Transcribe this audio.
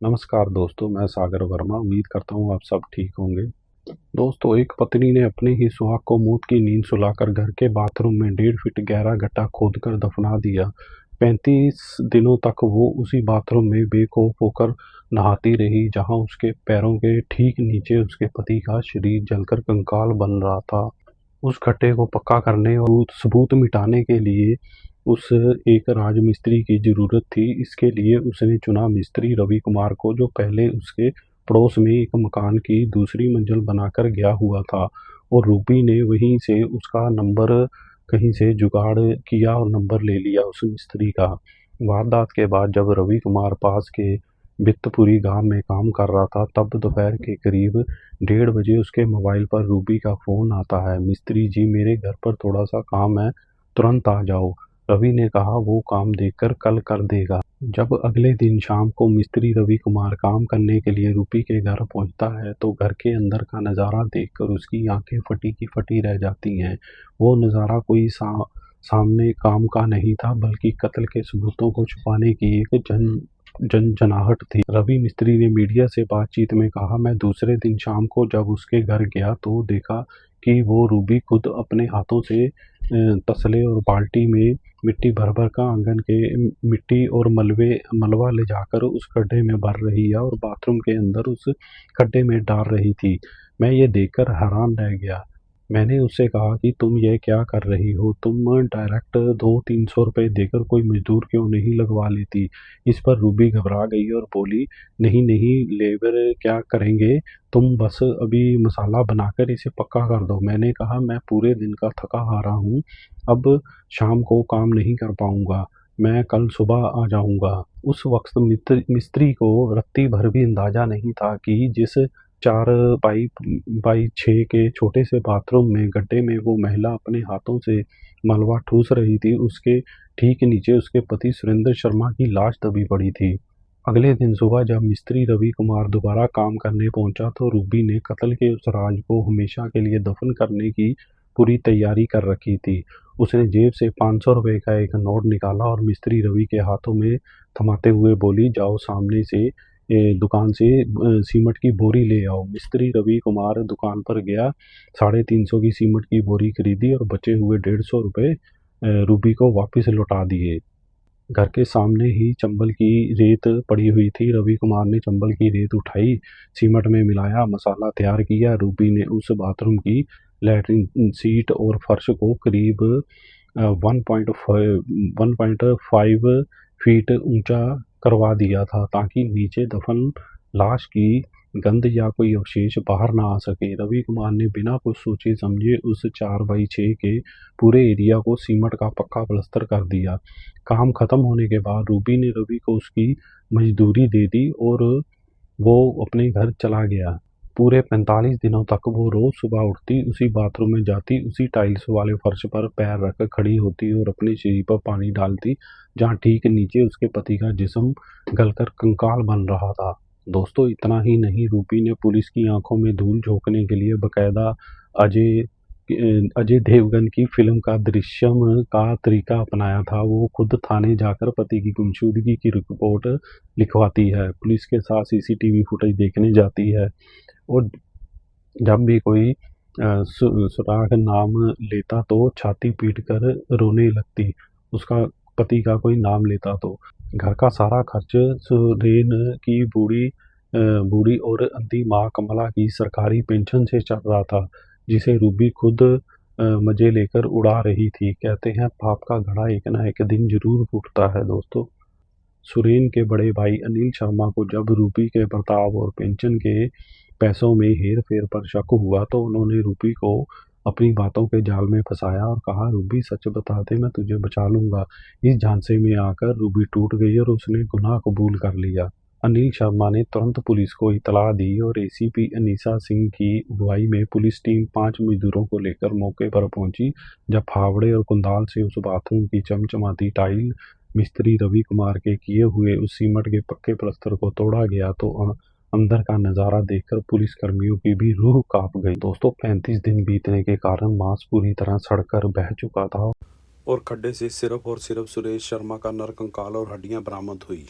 नमस्कार दोस्तों, मैं सागर वर्मा। उम्मीद करता हूँ आप सब ठीक होंगे। दोस्तों, एक पत्नी ने अपने ही सुहाग को मौत की नींद सुलाकर घर के बाथरूम में 1.5 फीट गहरा गड्ढा खोदकर दफना दिया। 35 दिनों तक वो उसी बाथरूम में बेखौफ होकर नहाती रही, जहां उसके पैरों के ठीक नीचे उसके पति का शरीर जलकर कंकाल बन रहा था। उस गड्ढे को पक्का करने और सबूत मिटाने के लिए उस एक राजमिस्त्री की ज़रूरत थी। इसके लिए उसने चुना मिस्त्री रवि कुमार को, जो पहले उसके पड़ोस में एक मकान की दूसरी मंजिल बनाकर गया हुआ था, और रूबी ने वहीं से उसका नंबर कहीं से जुगाड़ किया और नंबर ले लिया उस मिस्त्री का। वारदात के बाद जब रवि कुमार पास के बित्तपुरी गांव में काम कर रहा था, तब दोपहर के करीब 1:30 बजे उसके मोबाइल पर रूबी का फ़ोन आता है। मिस्त्री जी, मेरे घर पर थोड़ा सा काम है, तुरंत आ जाओ। रवि ने कहा वो काम देखकर कल कर देगा। जब अगले दिन शाम को मिस्त्री रवि कुमार काम करने के लिए रूबी के घर पहुंचता है, तो घर के अंदर का नज़ारा देखकर उसकी आंखें फटी की फटी रह जाती हैं। वो नज़ारा कोई सामने काम का नहीं था, बल्कि कत्ल के सबूतों को छुपाने की एक जनजनाहट थी। रवि मिस्त्री ने मीडिया से बातचीत में कहा, मैं दूसरे दिन शाम को जब उसके घर गया तो देखा कि वो रूबी खुद अपने हाथों से तसले और बाल्टी में मिट्टी भर भर का आंगन के मिट्टी और मलबा ले जाकर उस गड्ढे में भर रही है और बाथरूम के अंदर उस गड्ढे में डाल रही थी। मैं ये देखकर हैरान रह गया। मैंने उससे कहा कि तुम ये क्या कर रही हो? तुम डायरेक्ट 200-300 रुपए देकर कोई मजदूर क्यों नहीं लगवा लेती? इस पर रूबी घबरा गई और बोली, नहीं नहीं, लेबर क्या करेंगे, तुम बस अभी मसाला बनाकर इसे पक्का कर दो। मैंने कहा, मैं पूरे दिन का थका हारा हूँ, अब शाम को काम नहीं कर पाऊंगा, मैं कल सुबह आ जाऊंगा। उस वक्त मिस्त्री को रत्ती भर भी अंदाजा नहीं था कि जिस 4 बाई 6 के छोटे से बाथरूम में गड्ढे में वो महिला अपने हाथों से मलबा ठूस रही थी, उसके ठीक नीचे उसके पति सुरेंद्र शर्मा की लाश दबी पड़ी थी। अगले दिन सुबह जब मिस्त्री रवि कुमार दोबारा काम करने पहुंचा, तो रूबी ने कत्ल के उस राज को हमेशा के लिए दफन करने की पूरी तैयारी कर रखी थी। उसने जेब से 500 रुपए का एक नोट निकाला और मिस्त्री रवि के हाथों में थमाते हुए बोली, जाओ सामने से दुकान से सीमेंट की बोरी ले आओ। मिस्त्री रवि कुमार दुकान पर गया, 350 की सीमेंट की बोरी खरीदी और बचे हुए 150 रुपए रूबी को वापस लौटा दिए। घर के सामने ही चंबल की रेत पड़ी हुई थी। रवि कुमार ने चंबल की रेत उठाई, सीमेंट में मिलाया, मसाला तैयार किया। रूबी ने उस बाथरूम की लैट्रिन सीट और फर्श को करीब 1.5 फीट ऊंचा करवा दिया था, ताकि नीचे दफन लाश की गंध या कोई अवशेष बाहर ना आ सके। रवि कुमार ने बिना कुछ सोचे समझे उस 4 बाई 6 के पूरे एरिया को सीमेंट का पक्का प्लास्टर कर दिया। काम खत्म होने के बाद रूबी ने रवि को उसकी मजदूरी दे दी और वो अपने घर चला गया। पूरे 45 दिनों तक वो रोज सुबह उठती, उसी बाथरूम में जाती, उसी टाइल्स वाले फर्श पर पैर रखकर खड़ी होती और अपने शरीर पर पानी डालती, जहाँ ठीक नीचे उसके पति का जिस्म गलकर कंकाल बन रहा था। दोस्तों, इतना ही नहीं, रूबी ने पुलिस की आंखों में धूल झोंकने के लिए बकायदा अजय अजय देवगन की फिल्म का दृश्यम का तरीका अपनाया था। वो खुद थाने जाकर पति की गुमशुदगी की रिपोर्ट लिखवाती है, पुलिस के साथ सीसीटीवी फुटेज देखने जाती है, और जब भी कोई सुराग नाम लेता तो छाती पीट कर रोने लगती, उसका पति का कोई नाम लेता तो। घर का सारा खर्च सुरेन की बूढ़ी और अंधी माँ कमला की सरकारी पेंशन से चल रहा था, जिसे रूबी खुद मजे लेकर उड़ा रही थी। कहते हैं पाप का घड़ा एक ना एक दिन जरूर फूटता है। दोस्तों, सुरेन के बड़े भाई अनिल शर्मा को जब रूबी के बर्ताव और पेंशन के पैसों में हेर फेर पर शक हुआ, तो उन्होंने रूबी को अपनी बातों के जाल में फंसाया और कहा, रूबी सच बता दे, मैं तुझे बचा लूंगा। इस झांसे में आकर रूबी टूट गई और उसने गुनाह कबूल कर लिया। अनिल शर्मा ने तुरंत पुलिस को इतला दी और एसीपी अनीसा सिंह की अगुवाई में पुलिस टीम 5 मजदूरों को लेकर मौके पर पहुंची। जब फावड़े और कुंदाल से उस बाथरूम की चमचमाती टाइल मिस्त्री रवि कुमार के किए हुए उस सीमेंट के पक्के प्लस्तर को तोड़ा गया, तो अंदर का नज़ारा देखकर पुलिसकर्मियों की भी रूह कांप गई। दोस्तों, 35 दिन बीतने के कारण मांस पूरी तरह सड़कर बह चुका था और खड्डे से सिर्फ और सिर्फ सुरेश शर्मा का नरकंकाल और हड्डियां बरामद हुई।